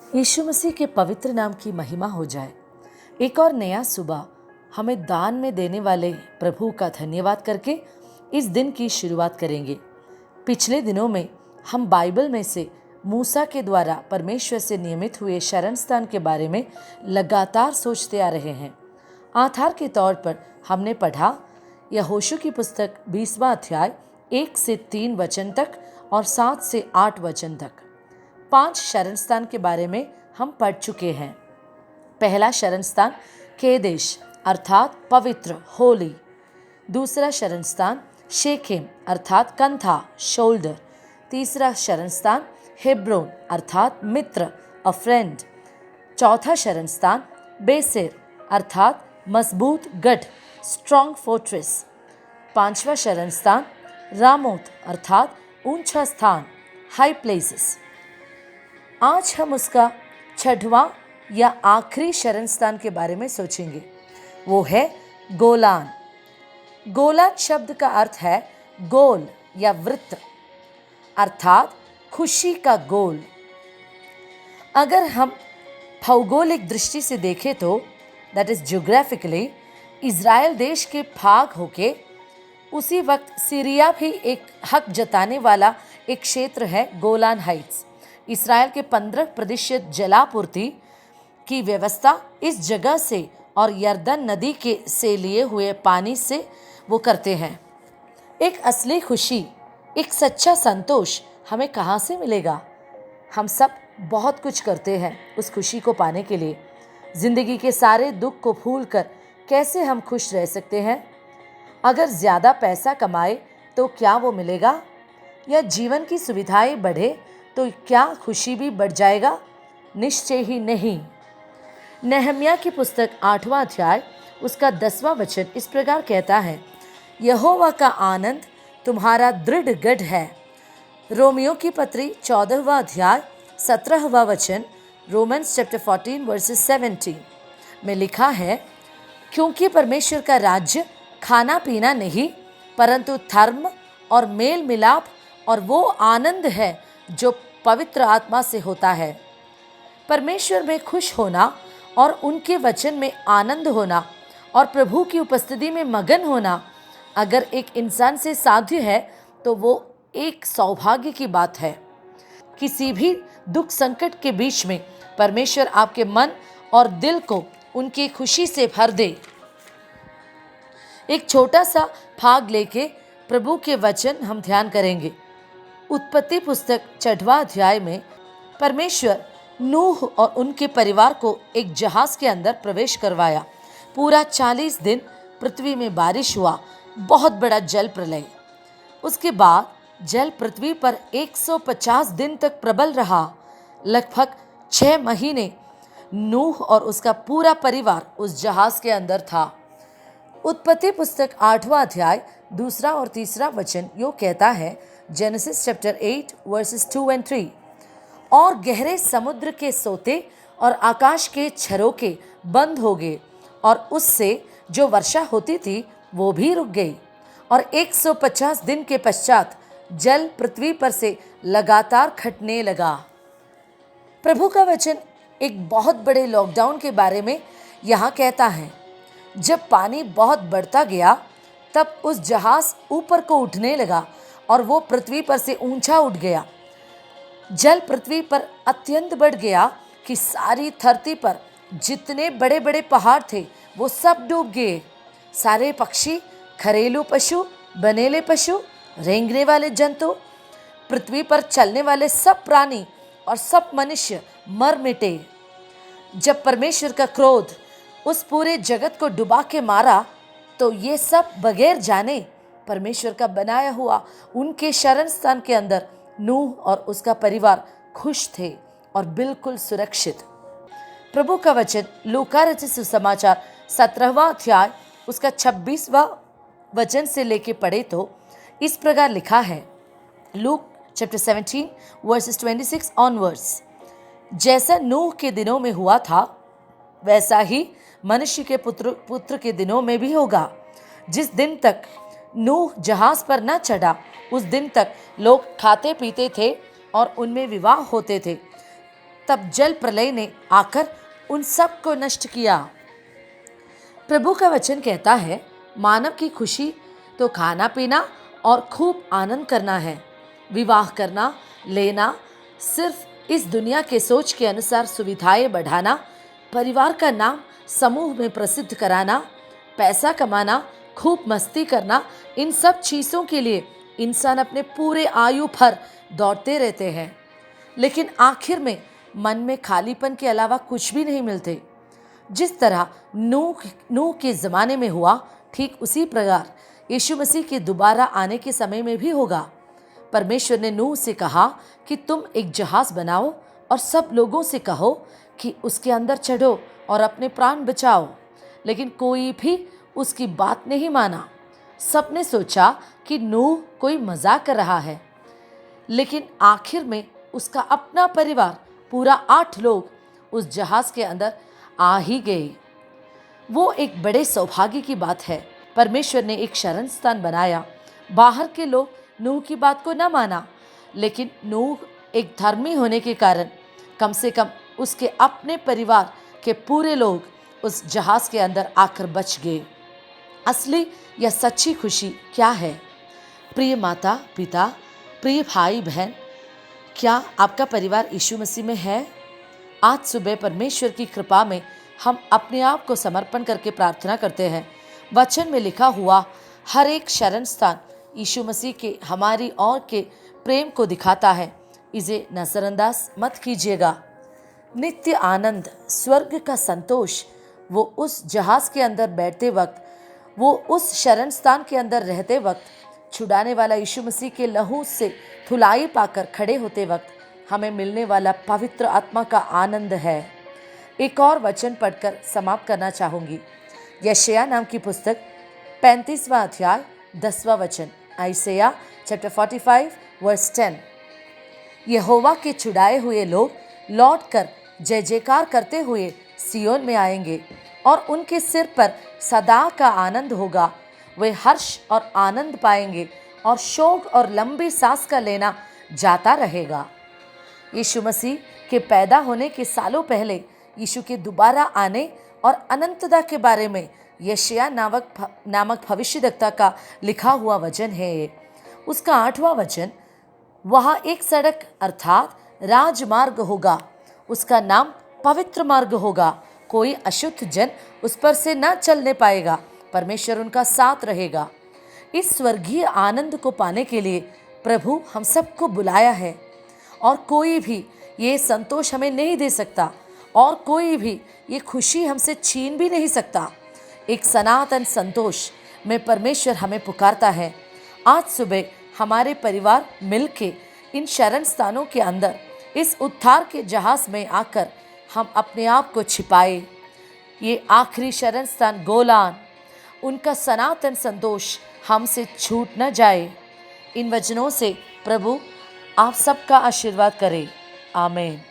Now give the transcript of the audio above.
यीशु मसीह के पवित्र नाम की महिमा हो जाए। एक और नया सुबह हमें दान में देने वाले प्रभु का धन्यवाद करके इस दिन की शुरुआत करेंगे। पिछले दिनों में हम बाइबल में से मूसा के द्वारा परमेश्वर से नियमित हुए शरण स्थान के बारे में लगातार सोचते आ रहे हैं। आधार के तौर पर हमने पढ़ा यहोशू की पुस्तक 20वां अध्याय 1 से 3 वचन तक और 7 से 8 वचन तक। 5 शरण स्थान के बारे में हम पढ़ चुके हैं। पहला शरण स्थान केदेश अर्थात पवित्र होली। दूसरा शरण स्थान शेखेम अर्थात कंधा शोल्डर। तीसरा शरण स्थान हेब्रोन अर्थात मित्र अ फ्रेंड। चौथा शरण स्थान बेसेर अर्थात मजबूत गढ़ स्ट्रॉन्ग फोर्ट्रेस। पांचवा शरण स्थान रामोत अर्थात ऊंचा स्थान हाई प्लेसेस। आज हम उसका 6वां या आखिरी शरण स्थान के बारे में सोचेंगे। वो है गोलान। गोलान शब्द का अर्थ है गोल या वृत्त अर्थात खुशी का गोल। अगर हम भौगोलिक दृष्टि से देखें तो दैट इज ज्योग्राफिकली इज़राइल देश के भाग होके उसी वक्त सीरिया भी एक हक जताने वाला एक क्षेत्र है गोलान हाइट्स। इस्राएल के 15% जलापूर्ति की व्यवस्था इस जगह से और यर्दन नदी के से लिए हुए पानी से वो करते हैं। एक असली खुशी, एक सच्चा संतोष हमें कहाँ से मिलेगा? हम सब बहुत कुछ करते हैं उस खुशी को पाने के लिए। जिंदगी के सारे दुख को भूलकर कैसे हम खुश रह सकते हैं? अगर ज़्यादा पैसा कमाए तो क्या वो मिलेगा? या जीवन की सुविधाएं बढ़े तो क्या खुशी भी बढ़ जाएगा? निश्चय ही नहीं। नहम्याह की पुस्तक 8वां अध्याय उसका 10वां वचन इस प्रकार कहता है, यहोवा का आनंद तुम्हारा दृढ़ गढ़ है। रोमियो की पत्री 14वां अध्याय 17वां वचन रोमन्स चैप्टर 14 वर्सेस 17 में लिखा है, क्योंकि परमेश्वर का राज्य खाना पीना नहीं परंतु धर्म और मेल मिलाप और वो आनंद है जो पवित्र आत्मा से होता है। परमेश्वर में खुश होना और उनके वचन में आनंद होना और प्रभु की उपस्थिति में मगन होना अगर एक इंसान से साध्य है तो वो एक सौभाग्य की बात है। किसी भी दुख संकट के बीच में परमेश्वर आपके मन और दिल को उनकी खुशी से भर दे। एक छोटा सा भाग लेके प्रभु के वचन हम ध्यान करेंगे। उत्पत्ति पुस्तक 6वां अध्याय में परमेश्वर नूह और उनके परिवार को एक जहाज के अंदर प्रवेश करवाया। पूरा 40 दिन पृथ्वी में बारिश हुआ, बहुत बड़ा जल प्रलय। उसके बाद जल पृथ्वी पर 150 दिन तक प्रबल रहा। लगभग 6 महीने नूह और उसका पूरा परिवार उस जहाज के अंदर था। उत्पत्ति पुस्तक 8वां अध्याय 2 और 3 वचन यो कहता है, जेनेसिस चैप्टर 8 वर्सेस 2 and 3, और गहरे समुद्र के सोते और आकाश के झरोखे बंद हो गए और उससे जो वर्षा होती थी वो भी रुक गई। और 150 दिन के पश्चात जल पृथ्वी पर से लगातार घटने लगा। प्रभु का वचन एक बहुत बड़े लॉकडाउन के बारे में यहाँ कहता है। जब पानी बहुत बढ़ता गया तब उस जहाज ऊपर को उठने लगा और वो पृथ्वी पर से ऊंचा उठ गया। जल पृथ्वी पर अत्यंत बढ़ गया कि सारी धरती पर जितने बड़े बड़े पहाड़ थे वो सब डूब गए। सारे पक्षी, घरेलू पशु, बनेले पशु, रेंगने वाले जंतु, पृथ्वी पर चलने वाले सब प्राणी और सब मनुष्य मर मिटे। जब परमेश्वर का क्रोध उस पूरे जगत को डुबा के मारा तो ये सब बगैर जाने परमेश्वर का बनाया हुआ उनके शरण स्थान के अंदर नूह और उसका परिवार खुश थे और बिल्कुल सुरक्षित। प्रभु का वचन लूका रचित सुसमाचार 17वां अध्याय उसका 26वां वचन से लेके पढ़े तो इस प्रकार लिखा है, लूक चैप्टर 17 वर्सेस 26 ऑनवर्ड्स, जैसा नूह के दिनों में हुआ था वैसा ही मनुष्य के पुत्र के दिनों में भी होगा। जिस दिन तक नूह जहाज पर न चढ़ा उस दिन तक लोग खाते पीते थे और उनमें विवाह होते थे। तब जल प्रलय ने आकर उन सब को नष्ट किया। प्रभु का वचन कहता है, मानव की खुशी तो खाना पीना और खूब आनंद करना है, विवाह करना, लेना, सिर्फ इस दुनिया के सोच के अनुसार सुविधाएं बढ़ाना, परिवार का नाम समूह में प्रसिद्ध कराना, पैसा कमाना, खूब मस्ती करना, इन सब चीज़ों के लिए इंसान अपने पूरे आयु भर दौड़ते रहते हैं, लेकिन आखिर में मन में खालीपन के अलावा कुछ भी नहीं मिलते। जिस तरह नूह के ज़माने में हुआ, ठीक उसी प्रकार यीशु मसीह के दोबारा आने के समय में भी होगा। परमेश्वर ने नूह से कहा कि तुम एक जहाज़ बनाओ और सब लोगों से कहो कि उसके अंदर चढ़ो और अपने प्राण बचाओ, लेकिन कोई भी उसकी बात नहीं माना। सबने सोचा कि नूह कोई मजाक कर रहा है, लेकिन आखिर में उसका अपना परिवार पूरा 8 लोग उस जहाज़ के अंदर आ ही गए। वो एक बड़े सौभाग्य की बात है। परमेश्वर ने एक शरण स्थान बनाया। बाहर के लोग नूह की बात को न माना, लेकिन नूह एक धर्मी होने के कारण कम से कम उसके अपने परिवार के पूरे लोग उस जहाज़ के अंदर आकर बच गए। असली या सच्ची खुशी क्या है? प्रिय माता पिता, प्रिय भाई बहन, क्या आपका परिवार यीशु मसीह में है? आज सुबह परमेश्वर की कृपा में हम अपने आप को समर्पण करके प्रार्थना करते हैं। वचन में लिखा हुआ हर एक शरण स्थान यीशु मसीह के हमारी ओर के प्रेम को दिखाता है। इसे नजरअंदाज मत कीजिएगा। नित्य आनंद, स्वर्ग का संतोष, वो उस जहाज़ के अंदर बैठते वक्त, वो उस शरण स्थान के अंदर रहते वक्त, छुड़ाने वाला यीशु मसीह के लहू से धुलाई पाकर खड़े होते वक्त हमें मिलने वाला पवित्र आत्मा का आनंद है। एक और वचन पढ़कर समाप्त करना चाहूँगी। यशायाह नाम की पुस्तक 35वां अध्याय 10वां वचन, आइसैया चैप्टर 45 वर्स 10। यहोवा के छुड़ाए हुए लोग लौटकर जय जयकार करते हुए सियोन में आएंगे और उनके सिर पर सदा का आनंद होगा। वे हर्ष और आनंद पाएंगे और शोक और लंबी सांस का लेना जाता रहेगा। यीशु मसीह के पैदा होने के सालों पहले यीशु के दोबारा आने और अनंतता के बारे में यशायाह नामक भविष्यद्वक्ता का लिखा हुआ वचन है। उसका 8वां वचन, वहाँ एक सड़क अर्थात राजमार्ग होगा, उसका नाम पवित्र मार्ग होगा। कोई अशुद्ध जन उस पर से न चलने पाएगा, परमेश्वर उनका साथ रहेगा। इस स्वर्गीय आनंद को पाने के लिए प्रभु हम सबको बुलाया है, और कोई भी ये संतोष हमें नहीं दे सकता, और कोई भी ये खुशी हमसे छीन भी नहीं सकता। एक सनातन संतोष में परमेश्वर हमें पुकारता है। आज सुबह हमारे परिवार मिलके इन शरण स्थानों के अंदर इस उद्धार के जहाज़ में आकर हम अपने आप को छिपाए। ये आखिरी शरण स्थान गोलान, उनका सनातन संतोष हमसे छूट न जाए। इन वचनों से प्रभु आप सबका आशीर्वाद करे। आमीन।